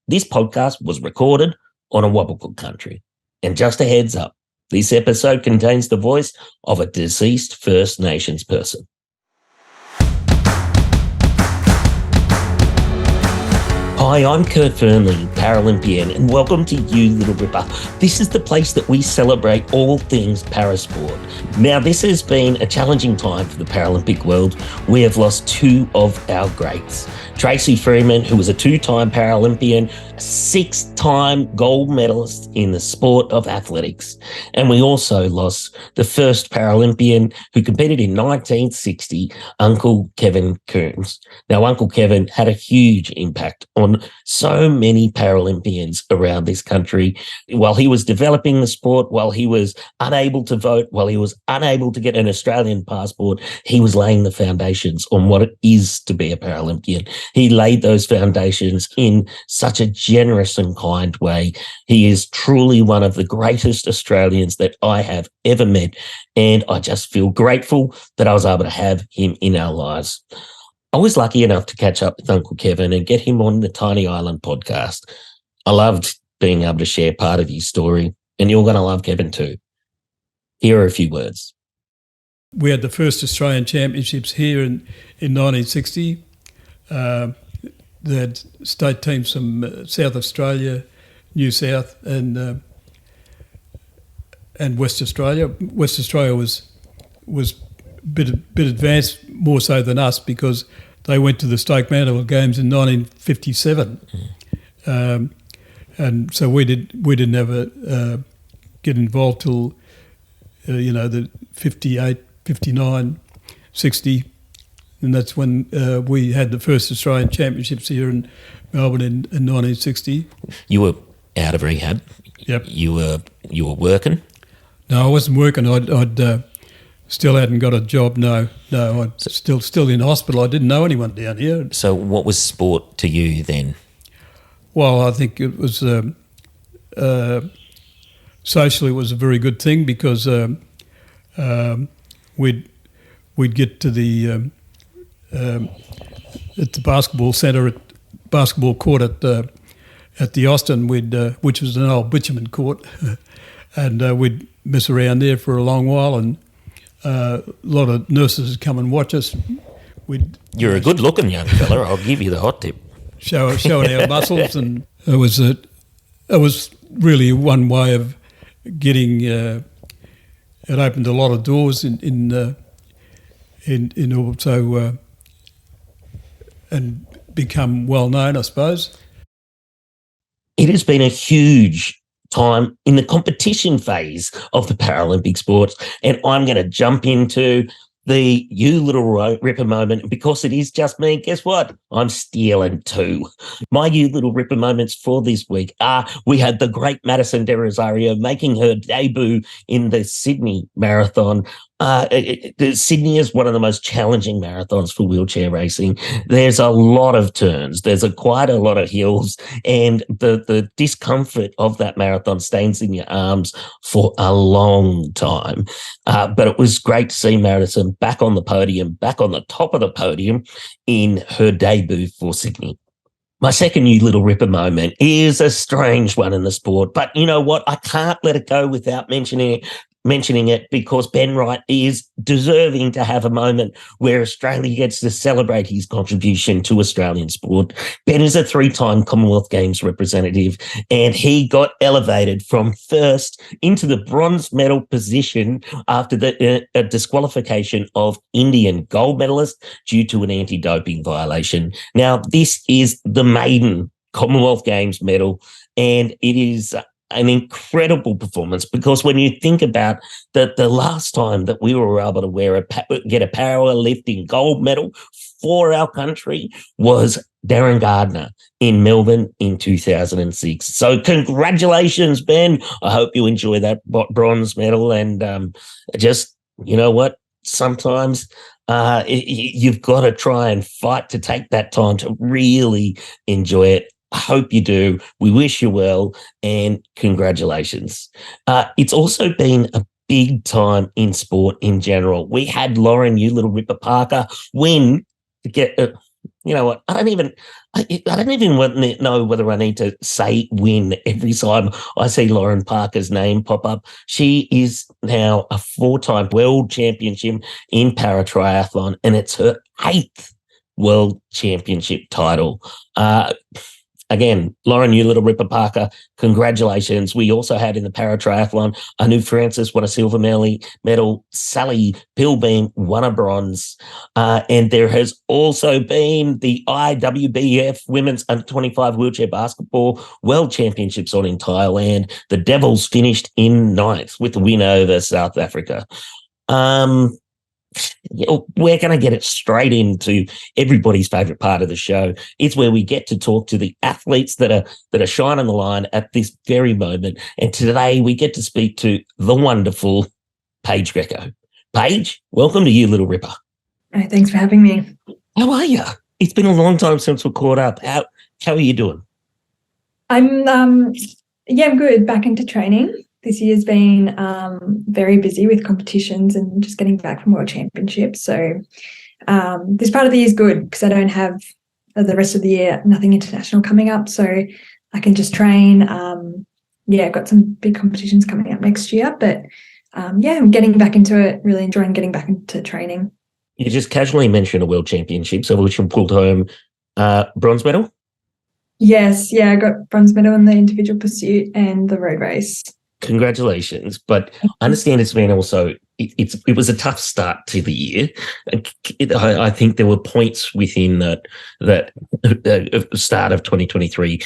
This podcast was recorded on a Wabakuk country. And just a heads up, this episode contains the voice of a deceased First Nations person. Hi, I'm Kurt Fernley, Paralympian, and welcome to You Little Ripper. This is the place that we celebrate all things parasport. Now, this has been a challenging time for the Paralympic world. We have lost two of our greats. Tracy Freeman, who was a two-time Paralympian, a six-time gold medalist in the sport of athletics. And we also lost the first Paralympian who competed in 1960, Uncle Kevin Coombs. Now, Uncle Kevin had a huge impact on so many Paralympians around this country. While he was developing the sport, while he was unable to vote, while he was unable to get an Australian passport, he was laying the foundations on what it is to be a Paralympian. He laid those foundations in such a generous and kind way. He is truly one of the greatest Australians that I have ever met, and I just feel grateful that I was able to have him in our lives. I was lucky enough to catch up with Uncle Kevin and get him on the Tiny Island podcast. I loved being able to share part of his story, and you're going to love Kevin too. Here are a few words. We had the first Australian Championships here in 1960. They had state teams from South Australia, New South, and West Australia. West Australia was a bit advanced, more so than us, because they went to the Stoke Mandeville Games in 1957, and so we didn't ever get involved till the 58, 59, 60. And that's when we had the first Australian Championships here in Melbourne in 1960. You were out of rehab. Yep. You were working. No, I wasn't working. I'd still hadn't got a job. No, I'm still in hospital. I didn't know anyone down here. So, what was sport to you then? Well, I think it was socially it was a very good thing, because we'd get to the at the basketball centre, at basketball court at the Austin, which was an old bitumen court, and we'd mess around there for a long while, and a lot of nurses would come and watch us. You're a good-looking young fella. I'll give you the hot tip. Showing our muscles, and it was really one way of getting. It opened a lot of doors in also. And become well known, I suppose. It has been a huge time in the competition phase of the Paralympic sports, and I'm going to jump into the You Little Ripper moment, because it is just me. Guess what? I'm stealing two. My You Little Ripper moments for this week are: we had the great Madison De Rosario making her debut in the Sydney Marathon. Sydney is one of the most challenging marathons for wheelchair racing. There's a lot of turns. There's quite a lot of hills, and the discomfort of that marathon stays in your arms for a long time. But it was great to see Madison back on the podium, back on the top of the podium in her debut for Sydney. My second You Little Ripper moment is a strange one in the sport, but you know what? I can't let it go without mentioning it, because Ben Wright is deserving to have a moment where Australia gets to celebrate his contribution to Australian sport. Ben is a three-time Commonwealth Games representative, and he got elevated from first into the bronze medal position after the disqualification of Indian gold medalist due to an anti-doping violation. Now, this is the maiden Commonwealth Games medal, and it is an incredible performance, because when you think about that, the last time that we were able to get a powerlifting gold medal for our country was Darren Gardner in Melbourne in 2006. So congratulations, Ben. I hope you enjoy that bronze medal, and just, you know what, sometimes you've got to try and fight to take that time to really enjoy it. I hope you do. We wish you well, and congratulations. It's also been a big time in sport in general. We had Lauren You Little Ripper Parker win to get You know what? I don't even know whether I need to say win every time I see Lauren Parker's name pop up. She is now a 4-time world championship in paratriathlon, and it's her 8th world championship title. Again, Lauren, you little Ripper Parker, congratulations. We also had in the paratriathlon, Anu Francis won a silver medal. Sally Pilbeam won a bronze. And there has also been the IWBF Women's Under-25 Wheelchair Basketball World Championships on in Thailand. The Devils finished in 9th with the win over South Africa. We're going to get it straight into everybody's favourite part of the show. It's where we get to talk to the athletes that are shining the line at this very moment. And today we get to speak to the wonderful Paige Greco. Paige, welcome to You Little Ripper. Hey, thanks for having me. How are you? It's been a long time since we caught up. How are you doing? I'm good. Back into training. This year's been very busy with competitions and just getting back from World Championships. So this part of the year is good because I don't have the rest of the year, nothing international coming up. So I can just train. I've got some big competitions coming up next year. But I'm getting back into it, really enjoying getting back into training. You just casually mentioned a World Championship, so which pulled home bronze medal? Yes, I got bronze medal in the individual pursuit and the road race. Congratulations. But I understand it's been also, it was a tough start to the year. I think there were points within that start of 2023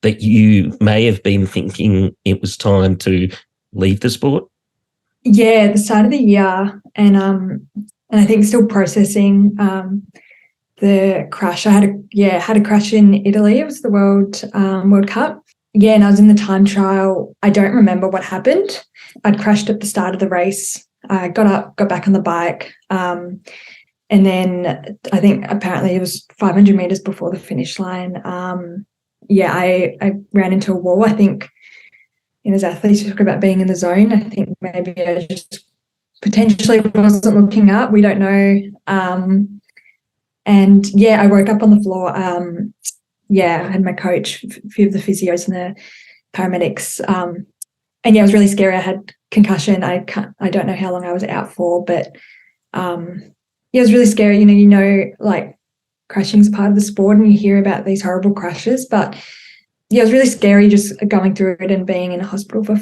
that you may have been thinking it was time to leave the sport. Yeah, at the start of the year, and I think still processing the crash. I had a crash in Italy. It was the World Cup. Yeah, and I was in the time trial. I don't remember what happened. I'd crashed at the start of the race. I got up, got back on the bike, and then I think apparently it was 500 meters before the finish line. I ran into a wall. I think, as athletes, you talk about being in the zone. I think maybe I just potentially wasn't looking up. We don't know. I woke up on the floor. I had my coach, a few of the physios and the paramedics. It was really scary. I had concussion. I don't know how long I was out for, but it was really scary. Like crashing is part of the sport and you hear about these horrible crashes, but it was really scary just going through it and being in a hospital for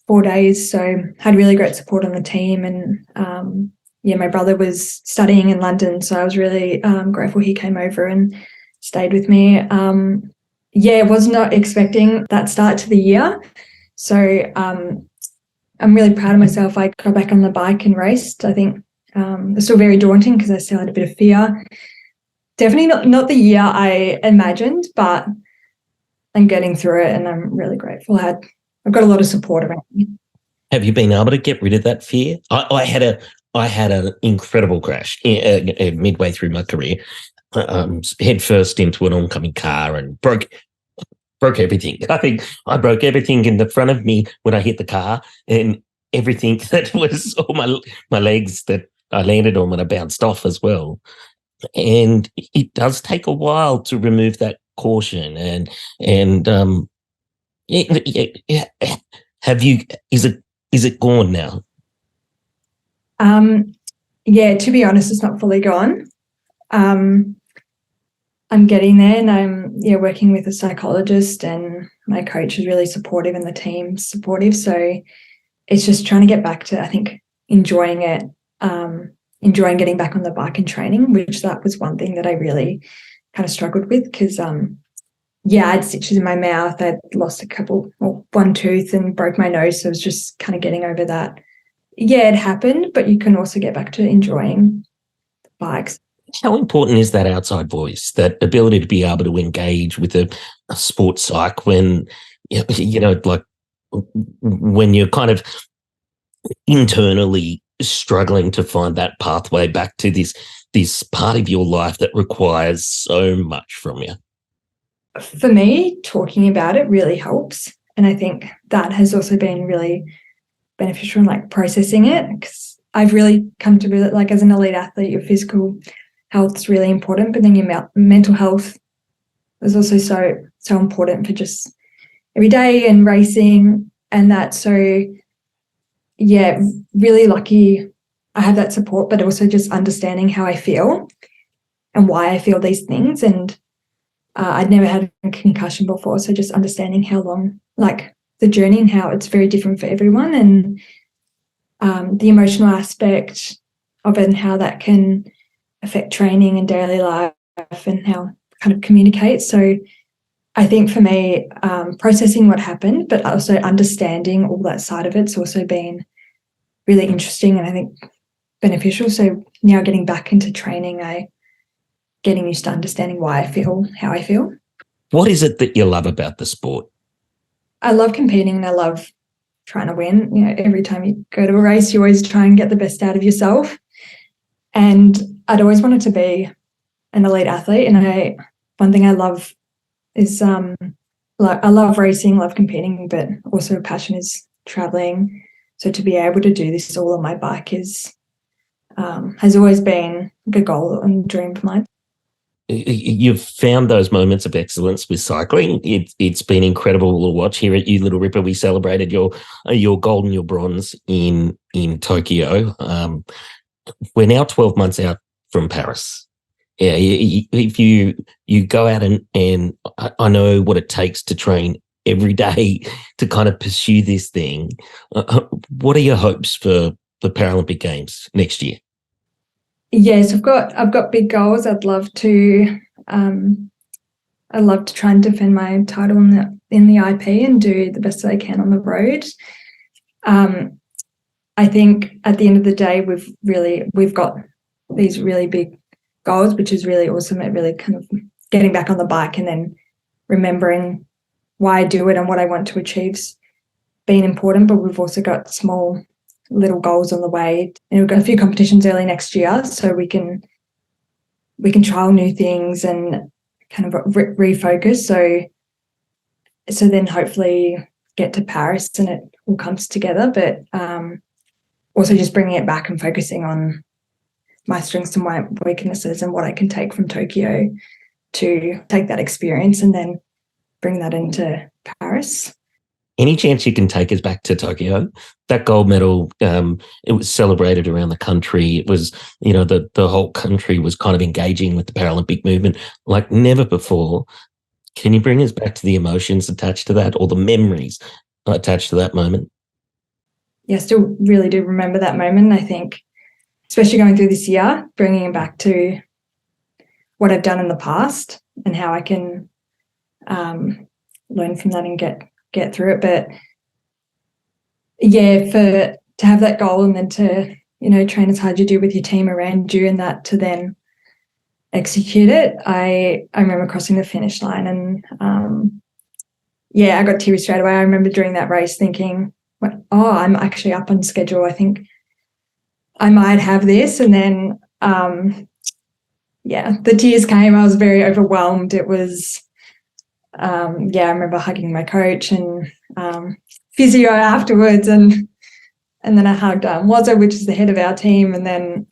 4 days. So had really great support on the team and my brother was studying in London, so I was really grateful he came over and stayed with me. Was not expecting that start to the year. So I'm really proud of myself. I got back on the bike and raced. I think it's still very daunting because I still had a bit of fear. Definitely not the year I imagined, but I'm getting through it and I'm really grateful. I've got a lot of support around me. Have you been able to get rid of that fear? I had an incredible crash midway through my career. Head first into an oncoming car and broke everything. I think I broke everything in the front of me when I hit the car, and everything that was all my legs that I landed on when I bounced off as well. And it does take a while to remove that caution. Have you? Is it gone now? To be honest, it's not fully gone. I'm getting there, and I'm working with a psychologist, and my coach is really supportive and the team's supportive. So it's just trying to get back to, I think, enjoying it, enjoying getting back on the bike and training, which that was one thing that I really kind of struggled with because, I had stitches in my mouth. I'd lost one tooth and broke my nose. So I was just kind of getting over that. Yeah, it happened, but you can also get back to enjoying bikes. How important is that outside voice, that ability to be able to engage with a sports psych when, like when you're kind of internally struggling to find that pathway back to this part of your life that requires so much from you? For me, talking about it really helps. And I think that has also been really beneficial in like processing it because I've really come to realize, like as an elite athlete, your physical health's really important, but then your mental health is also so important for just every day and racing and that. So yeah, really lucky I have that support, but also just understanding how I feel and why I feel these things. And I'd never had a concussion before, so just understanding how long, like the journey and how it's very different for everyone, and the emotional aspect of it and how that can affect training and daily life and how it kind of communicate. So I think for me, processing what happened, but also understanding all that side of it's also been really interesting and I think beneficial. So now getting back into training, getting used to understanding why I feel how I feel. What is it that you love about the sport? I love competing and I love trying to win. You know, every time you go to a race, you always try and get the best out of yourself. And I'd always wanted to be an elite athlete. And one thing I love is I love racing, love competing, but also a passion is traveling. So to be able to do this all on my bike has always been a goal and dream of mine. You've found those moments of excellence with cycling. It's been incredible to watch here at You Little Ripper. We celebrated your gold and your bronze in Tokyo. We're now 12 months out from Paris. Yeah, if you go out and I know what it takes to train every day to kind of pursue this thing. What are your hopes for the Paralympic Games next year? Yes, I've got big goals. I'd love to try and defend my title in the IP and do the best that I can on the road. I think at the end of the day, we've got these really big goals, which is really awesome. It really kind of getting back on the bike and then remembering why I do it and what I want to achieve's been important. But we've also got small little goals on the way, and we've got a few competitions early next year, so we can trial new things and kind of refocus. So then hopefully get to Paris and it all comes together. But also just bringing it back and focusing on my strengths and my weaknesses and what I can take from Tokyo to take that experience and then bring that into Paris. Any chance you can take us back to Tokyo? That gold medal, it was celebrated around the country. It was, the whole country was kind of engaging with the Paralympic movement like never before. Can you bring us back to the emotions attached to that or the memories attached to that moment? Yeah, I still really do remember that moment. I think, especially going through this year, bringing it back to what I've done in the past and how I can learn from that and get through it. But yeah, to have that goal and then to, train as hard as you do with your team around you and that to then execute it. I remember crossing the finish line and I got teary straight away. I remember during that race thinking, I'm actually up on schedule. I think I might have this. And then, the tears came. I was very overwhelmed. It was, I remember hugging my coach and physio afterwards. And then I hugged Wazza, which is the head of our team. And then,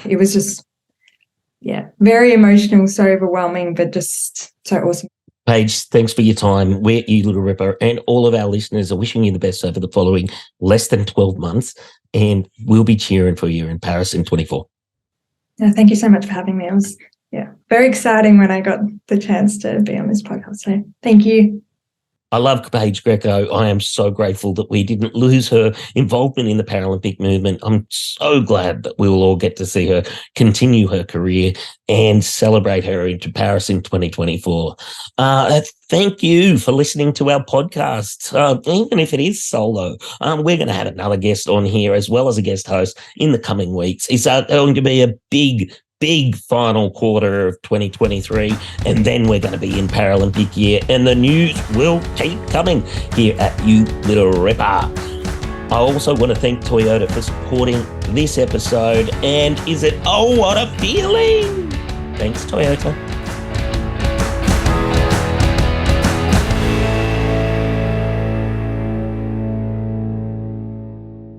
it was just, very emotional, so overwhelming, but just so awesome. Paige, thanks for your time. We're at You Little Ripper, and all of our listeners are wishing you the best over the following less than 12 months, and we'll be cheering for you in Paris in 24. Thank you so much for having me. It was very exciting when I got the chance to be on this podcast. So thank you. I love Paige Greco. I am so grateful that we didn't lose her involvement in the Paralympic movement. I'm so glad that we will all get to see her continue her career and celebrate her into Paris in 2024. Thank you for listening to our podcast. Even if it is solo, we're going to have another guest on here as well as a guest host in the coming weeks. It's going to be a big final quarter of 2023, and then we're going to be in Paralympic year, and the news will keep coming here at You Little Ripper. I also want to thank Toyota for supporting this episode, and what a feeling! Thanks, Toyota.